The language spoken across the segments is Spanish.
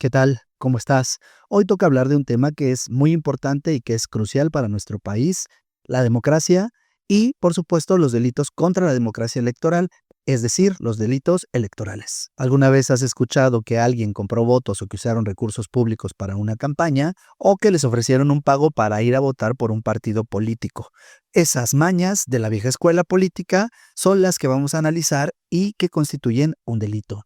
¿Qué tal? ¿Cómo estás? Hoy toca hablar de un tema que es muy importante y que es crucial para nuestro país, la democracia y, por supuesto, los delitos contra la democracia electoral, es decir, los delitos electorales. ¿Alguna vez has escuchado que alguien compró votos o que usaron recursos públicos para una campaña o que les ofrecieron un pago para ir a votar por un partido político? Esas mañas de la vieja escuela política son las que vamos a analizar y que constituyen un delito.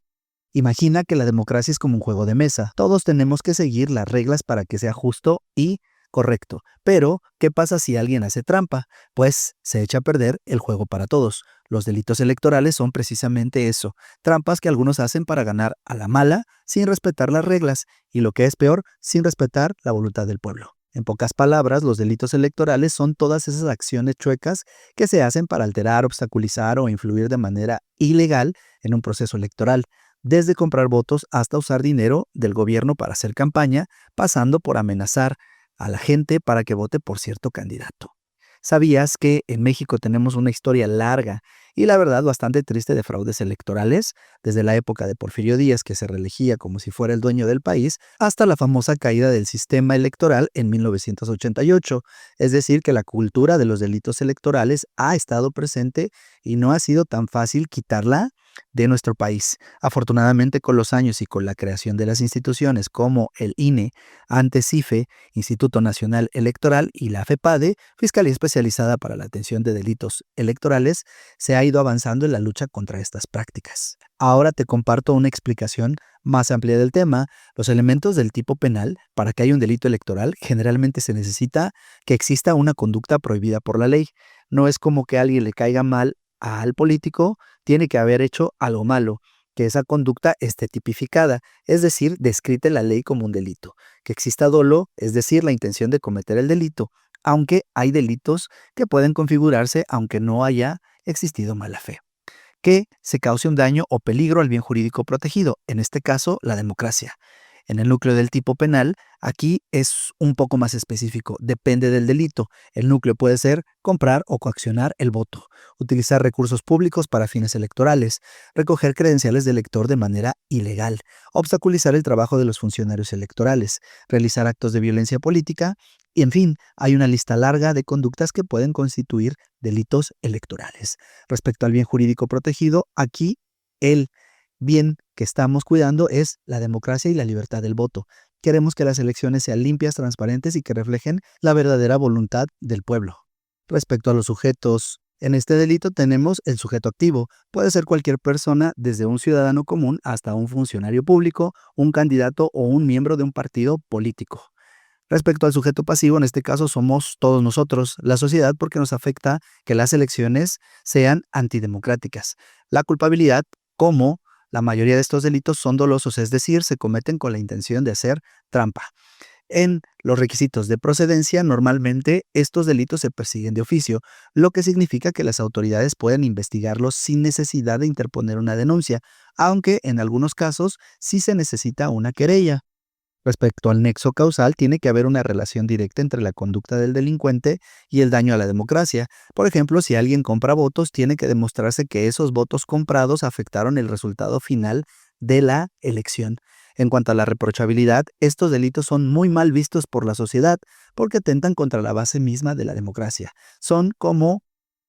Imagina que la democracia es como un juego de mesa. Todos tenemos que seguir las reglas para que sea justo y correcto. Pero, ¿qué pasa si alguien hace trampa? Pues se echa a perder el juego para todos. Los delitos electorales son precisamente eso, trampas que algunos hacen para ganar a la mala sin respetar las reglas y, lo que es peor, sin respetar la voluntad del pueblo. En pocas palabras, los delitos electorales son todas esas acciones chuecas que se hacen para alterar, obstaculizar o influir de manera ilegal en un proceso electoral, desde comprar votos hasta usar dinero del gobierno para hacer campaña, pasando por amenazar a la gente para que vote por cierto candidato. ¿Sabías que en México tenemos una historia larga y la verdad bastante triste de fraudes electorales? Desde la época de Porfirio Díaz, que se reelegía como si fuera el dueño del país, hasta la famosa caída del sistema electoral en 1988. Es decir, que la cultura de los delitos electorales ha estado presente y no ha sido tan fácil quitarla de nuestro país. Afortunadamente, con los años y con la creación de las instituciones como el INE, antes IFE, Instituto Nacional Electoral, y la FEPADE, Fiscalía Especializada para la Atención de Delitos Electorales, se ha ido avanzando en la lucha contra estas prácticas. Ahora te comparto una explicación más amplia del tema. Los elementos del tipo penal, para que haya un delito electoral, generalmente se necesita que exista una conducta prohibida por la ley. No es como que a alguien le caiga mal al político, tiene que haber hecho algo malo, que esa conducta esté tipificada, es decir, descrita en la ley como un delito, que exista dolo, es decir, la intención de cometer el delito, aunque hay delitos que pueden configurarse aunque no haya existido mala fe. Que se cause un daño o peligro al bien jurídico protegido, en este caso, la democracia. En el núcleo del tipo penal, aquí es un poco más específico, depende del delito. El núcleo puede ser comprar o coaccionar el voto, utilizar recursos públicos para fines electorales, recoger credenciales de elector de manera ilegal, obstaculizar el trabajo de los funcionarios electorales, realizar actos de violencia política y, en fin, hay una lista larga de conductas que pueden constituir delitos electorales. Respecto al bien jurídico protegido, aquí el bien que estamos cuidando es la democracia y la libertad del voto. Queremos que las elecciones sean limpias, transparentes y que reflejen la verdadera voluntad del pueblo. Respecto a los sujetos, en este delito tenemos el sujeto activo. Puede ser cualquier persona, desde un ciudadano común hasta un funcionario público, un candidato o un miembro de un partido político. Respecto al sujeto pasivo, en este caso somos todos nosotros, la sociedad, porque nos afecta que las elecciones sean antidemocráticas. La culpabilidad, como la mayoría de estos delitos son dolosos, es decir, se cometen con la intención de hacer trampa. En los requisitos de procedencia, normalmente estos delitos se persiguen de oficio, lo que significa que las autoridades pueden investigarlos sin necesidad de interponer una denuncia, aunque en algunos casos sí se necesita una querella. Respecto al nexo causal, tiene que haber una relación directa entre la conducta del delincuente y el daño a la democracia. Por ejemplo, si alguien compra votos, tiene que demostrarse que esos votos comprados afectaron el resultado final de la elección. En cuanto a la reprochabilidad, estos delitos son muy mal vistos por la sociedad porque atentan contra la base misma de la democracia. Son como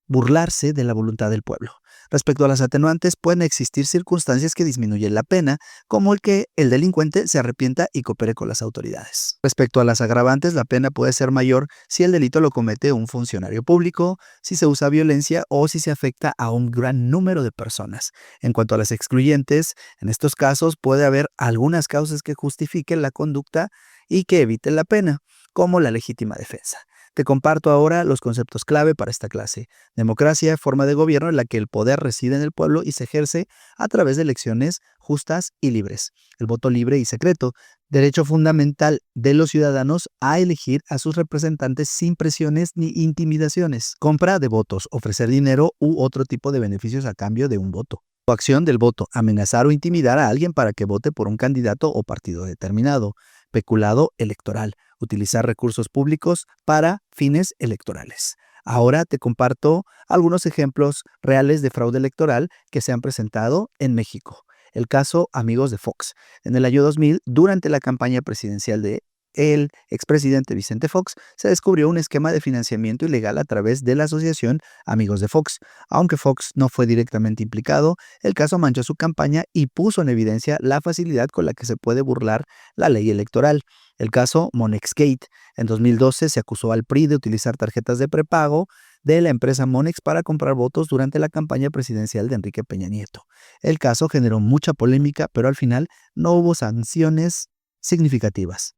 burlarse de la voluntad del pueblo. Respecto a las atenuantes, pueden existir circunstancias que disminuyen la pena, como el que el delincuente se arrepienta y coopere con las autoridades. Respecto a las agravantes, la pena puede ser mayor si el delito lo comete un funcionario público, si se usa violencia o si se afecta a un gran número de personas. En cuanto a las excluyentes, en estos casos puede haber algunas causas que justifiquen la conducta y que eviten la pena, como la legítima defensa. Te comparto ahora los conceptos clave para esta clase. Democracia, forma de gobierno en la que el poder reside en el pueblo y se ejerce a través de elecciones justas y libres. El voto libre y secreto, derecho fundamental de los ciudadanos a elegir a sus representantes sin presiones ni intimidaciones. Compra de votos, ofrecer dinero u otro tipo de beneficios a cambio de un voto. Coacción del voto, amenazar o intimidar a alguien para que vote por un candidato o partido determinado. Peculado electoral, utilizar recursos públicos para fines electorales. Ahora te comparto algunos ejemplos reales de fraude electoral que se han presentado en México. El caso Amigos de Fox. En el año 2000, durante la campaña presidencial de el expresidente Vicente Fox, se descubrió un esquema de financiamiento ilegal a través de la asociación Amigos de Fox. Aunque Fox no fue directamente implicado, el caso manchó su campaña y puso en evidencia la facilidad con la que se puede burlar la ley electoral. El caso Monexgate. En 2012 se acusó al PRI de utilizar tarjetas de prepago de la empresa Monex para comprar votos durante la campaña presidencial de Enrique Peña Nieto. El caso generó mucha polémica, pero al final no hubo sanciones significativas.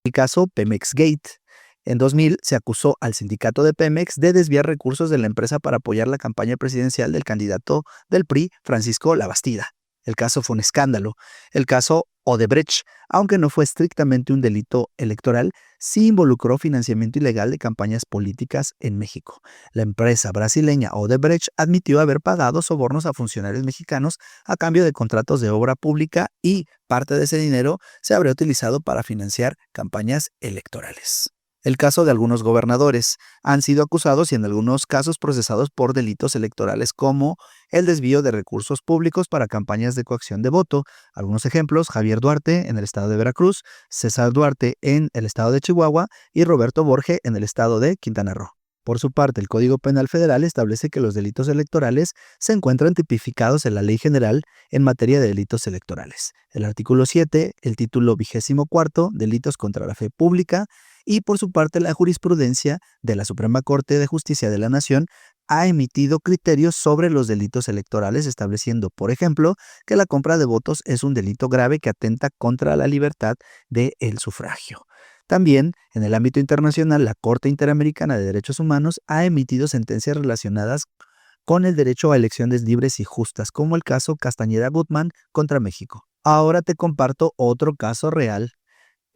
El caso Pemex Gate. En 2000 se acusó al sindicato de Pemex de desviar recursos de la empresa para apoyar la campaña presidencial del candidato del PRI, Francisco Labastida. El caso fue un escándalo. El caso Odebrecht, aunque no fue estrictamente un delito electoral, sí involucró financiamiento ilegal de campañas políticas en México. La empresa brasileña Odebrecht admitió haber pagado sobornos a funcionarios mexicanos a cambio de contratos de obra pública y parte de ese dinero se habría utilizado para financiar campañas electorales. El caso de algunos gobernadores han sido acusados y en algunos casos procesados por delitos electorales como el desvío de recursos públicos para campañas de coacción de voto. Algunos ejemplos: Javier Duarte en el estado de Veracruz, César Duarte en el estado de Chihuahua y Roberto Borge en el estado de Quintana Roo. Por su parte, el Código Penal Federal establece que los delitos electorales se encuentran tipificados en la Ley General en materia de delitos electorales. El artículo 7, el título 24, Delitos contra la Fe Pública, y por su parte la jurisprudencia de la Suprema Corte de Justicia de la Nación ha emitido criterios sobre los delitos electorales, estableciendo, por ejemplo, que la compra de votos es un delito grave que atenta contra la libertad del sufragio. También, en el ámbito internacional, la Corte Interamericana de Derechos Humanos ha emitido sentencias relacionadas con el derecho a elecciones libres y justas, como el caso Castañeda Gutmann contra México. Ahora te comparto otro caso real,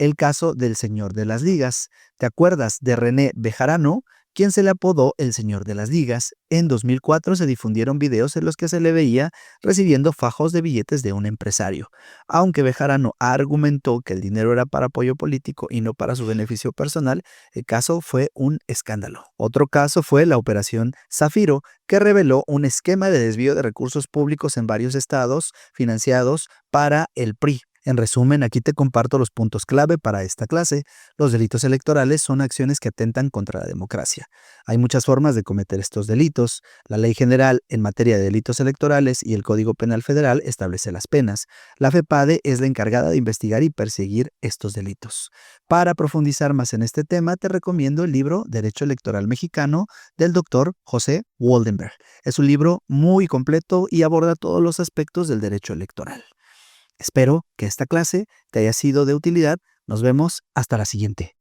el caso del Señor de las Ligas. ¿Te acuerdas de René Bejarano, quien se le apodó el Señor de las Ligas? En 2004 se difundieron videos en los que se le veía recibiendo fajos de billetes de un empresario. Aunque Bejarano argumentó que el dinero era para apoyo político y no para su beneficio personal, el caso fue un escándalo. Otro caso fue la Operación Zafiro, que reveló un esquema de desvío de recursos públicos en varios estados financiados para el PRI. En resumen, aquí te comparto los puntos clave para esta clase. Los delitos electorales son acciones que atentan contra la democracia. Hay muchas formas de cometer estos delitos. La Ley General en materia de delitos electorales y el Código Penal Federal establece las penas. La FEPADE es la encargada de investigar y perseguir estos delitos. Para profundizar más en este tema, te recomiendo el libro Derecho Electoral Mexicano del doctor José Waldenberg. Es un libro muy completo y aborda todos los aspectos del derecho electoral. Espero que esta clase te haya sido de utilidad. Nos vemos hasta la siguiente.